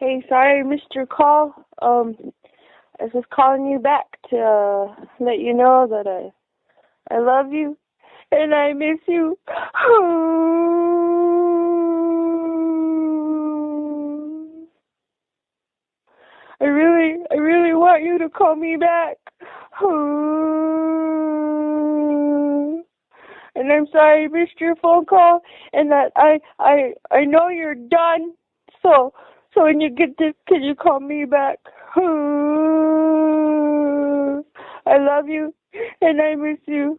Hey, sorry I missed your call. I was just calling you back to let you know that I love you and I miss you. I really want you to call me back. And I'm sorry I missed your phone call and that I know you're done. So when you get this, can you call me back? I love you and I miss you.